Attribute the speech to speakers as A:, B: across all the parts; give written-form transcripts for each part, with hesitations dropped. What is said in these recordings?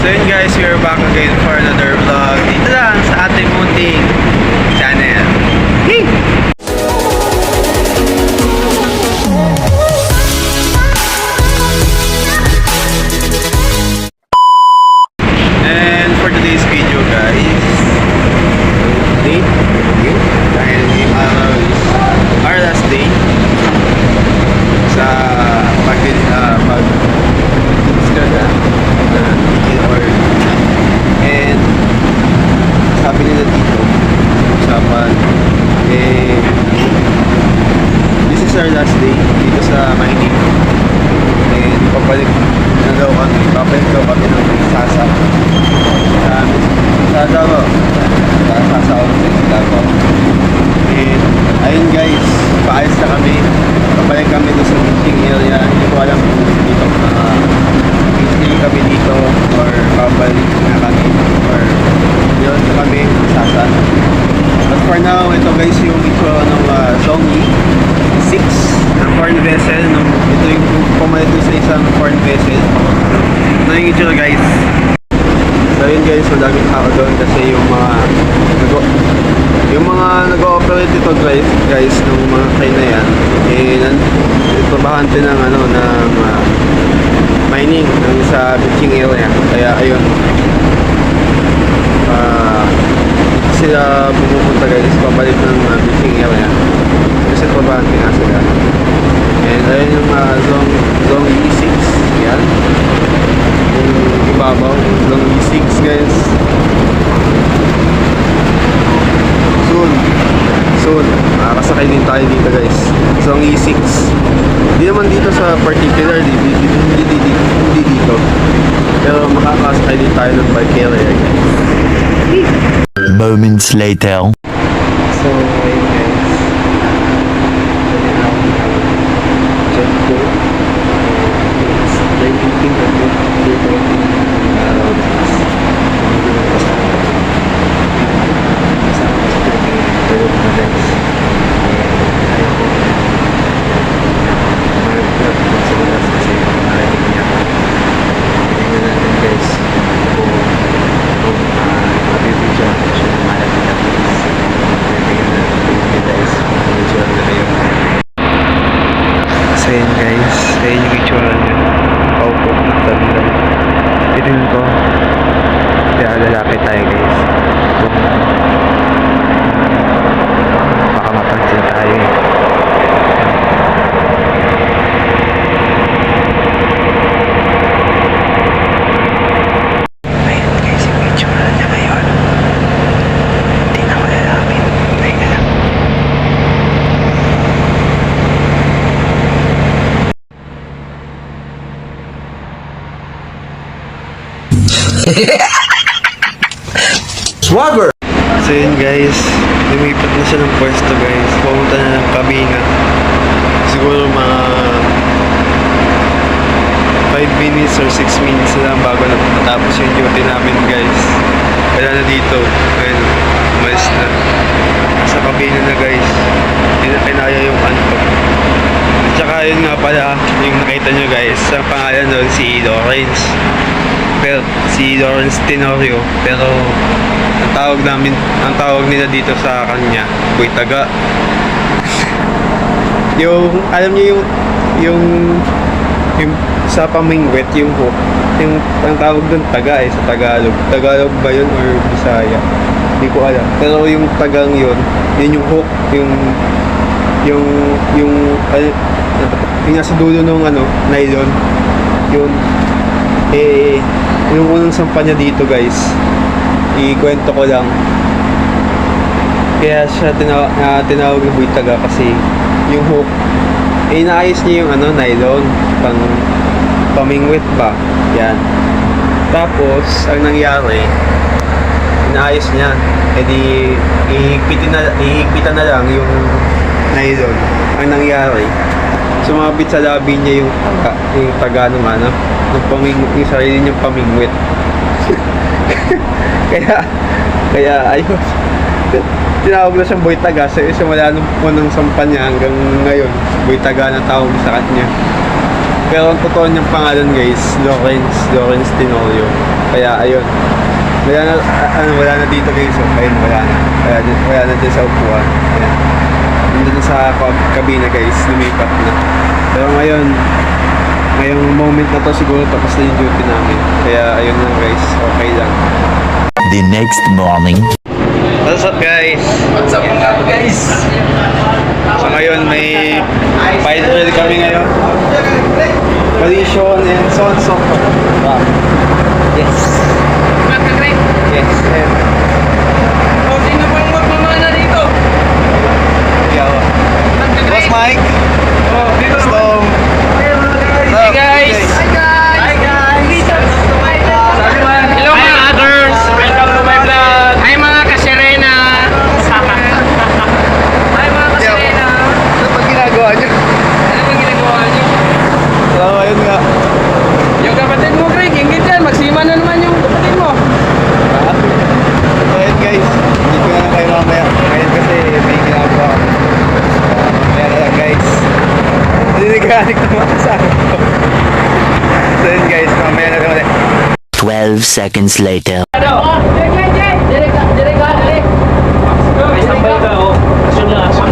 A: So yun guys, we are back again for another vlog dito lang sa ating munting channel. Yee! And for today's video guys, date yun, dahil yung araw is our last day sa and sabi nila dito usapan this is our last day dito sa mining and papabalik daw kami ng Sasa Davao and ayun guys, paalis na kami, papalik kami doon sa meeting area. Hindi ko alam kung dito stay kami dito or babalik na kami or yun na kami Sasa. But for now, ito guys yung itsura ng Zhongyi 6 na foreign vessel. Ito yung pumalit sa isang foreign vessel. Ito yung itsura guys. So yun guys, madaming tao doon kasi yung mga nag-ooperate ito guys ng mga train na yan trabahante ng mining ng sa beaching area. Kaya ayun, sila pumupunta guys, pabalik ng beaching area kasi trabahante nga sila. And ayun yung Zhongyi 6 yan, yung ibabaw Zhongyi 6 guys. Soon, makakasakay din tayo dito guys. Zhongyi 6. Hindi naman dito sa particular, hindi dito. Pero makakasakay din tayo ng bike area guys.
B: Moments later.
A: So, ayun guys. Jet ko. It's 3:18 araw guys. So yun guys, ayun yung itsura niya. Paupo, nagtabi lang. Pitin ko, lalapit tayo guys. Baka mapansin tayo eh. Ayun guys, yung itsura niya ngayon. Hindi na ako lalapit. Teka lang.
B: Swagger!
A: So yun guys, lumipat na siya ng pwesto guys. Pumunta na ng kabina. Siguro mga 5 minutes or 6 minutes na lang bago na matapos yung duty namin guys. Wala na dito. Ayun, umalis na. Sa kabina na guys. Hindi na kinaya yung antok. At saka yun nga pala, yung nakita nyo guys, ang pangalan doon si Lawrence. Pero si Lawrence Tenorio, pero ang tawag nila dito sa kanya, Boy Taga. Yung alam niyo yung sa pamingwet, yung hook, yung ang tawag doon Taga sa Tagalog ba yun or Bisaya, hindi ko alam, pero yung tagang yun yung hook, yung nasa dulo ng nylon yun. Yung unang sampa niya dito guys, ikwento ko lang. Kaya siya tinawag na Boy Taga kasi yung hook, inaayos niya yung nylon, pamingwit ba, yan. Tapos ang nangyari, inaayos niya, edi ihigpitan na lang yung nylon. Ang nangyari, sumabit sa labi niya yung taga ng yung sarili niyang pamingwit. kaya ayun, tinawag na siyang Boy Taga. So simula nung unang sampa niya hanggang ngayon, Boy Taga na tawag sa kanya. Pero ang totoo niyang pangalan guys, Lawrence Tenorio. Kaya ayun. Wala na dito guys. So, ayun, wala na. Wala na dyan sa upuan. Ayan. Nandun sa kabina guys, lumipat na. Pero ngayon, ngayong moment na to siguro tapos na yung duty namin. Kaya ayun lang guys, okay lang.
B: The next morning.
A: What's up guys?
C: What's up mga guys?
A: So ngayon may fight drill kami ngayon. Collision and so on so forth. Wow. Yes. Yes.
C: O, sino pang magmamana dito?
A: Ikaw. Boss Mike.
C: Oh, dito
A: So,
C: Hey guys! Hi guys! Hi guys! Hello mga others! Welcome to my vlog! Hi mga kaserena! Hi mga kaserena!
A: ano pag ginagawa niyo?
C: Ano bang ginagawa niyo?
A: So, ayun nga.
C: Yung kapatid mo, Greg, ingit yan. Magsima na naman yung kapatid mo.
A: So, ayun guys. Hindi ko na lang kayo mamaya. Ngayon kasi may ginagawa ako. Mamaya na lang guys. Niliganik naman sa akin. So, ayun guys. Mamaya na lang ulit.
B: 12 seconds later.
C: Ano? Direk ka, direk. May sambal ka, oh. Action lang, action.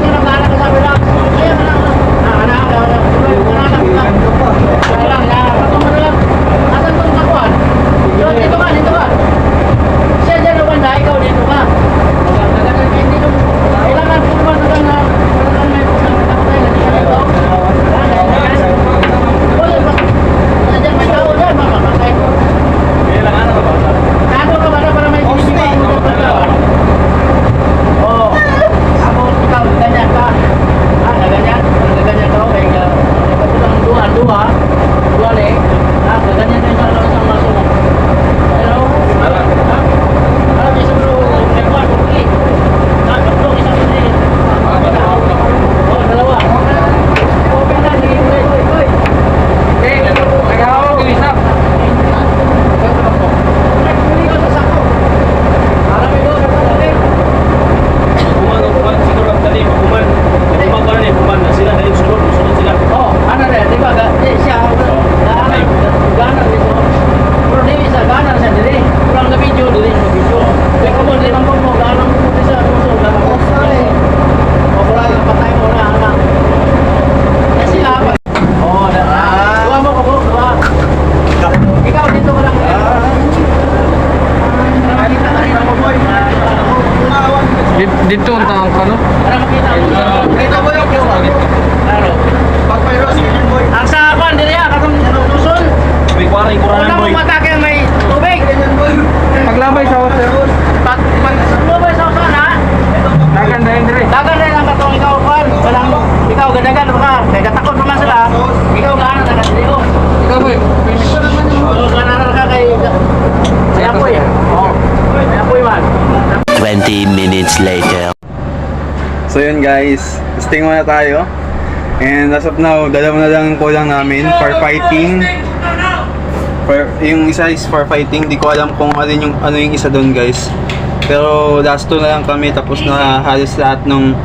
C: Dito ang taong ka, no?
D: Ang saban din yan, katong luson.
C: May kwaray,
D: Una mo matake may tubig.
C: Paglabay sa water.
D: Pag lumabay sa usan ha,
C: Nagandahin dire.
D: dagan rin ang katong ikaw kwan. Walang ikaw gadagan ka. Kaya katakot naman sila. Ikaw gaano na kasiliho.
C: Ikaw, boy.
D: Oo, ganaran ka kay... Kaya po yan. Oo. Kaya po man.
B: 20 minutes later.
A: So yun guys, testing muna tayo. And as of now, dalawa na lang ang kulang namin for fighting. Yung isa is for fighting, di ko alam kung ano yung isa doon guys. Pero last two na lang kami, tapos na halos lahat nung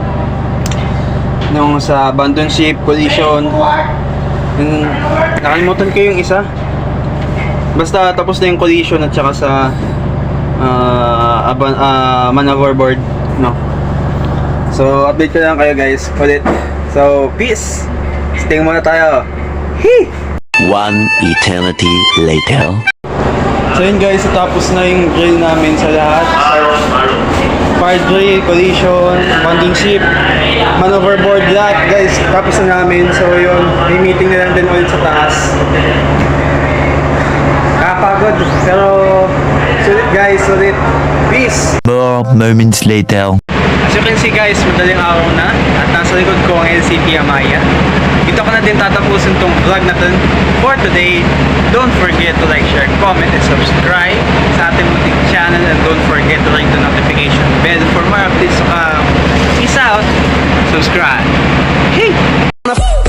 A: sa abandon ship, collision. And, nakalimutan ko yung isa. Basta tapos na yung collision at saka sa man overboard, no. So update ko lang kayo guys ulit. So peace. Stay muna tayo. Hee!
B: One eternity later.
A: So yun guys, tapos na yung drill namin sa lahat. Fire drill, collision, bonding ship, man overboard, lahat guys, tapos na namin. So yun, may meeting na lang din ulit sa taas. Nakapagod, pero sulit guys, sulit. Peace!
B: More moments later.
A: As you can see guys, madaling araw na at nasa likod ko ang LCT Amaya. Dito ko na din tatapusin tong vlog natin for today. Don't forget to like, share, comment, and subscribe sa ating munting channel, and don't forget to ring the notification bell for more updates. Peace out! Subscribe! Hey!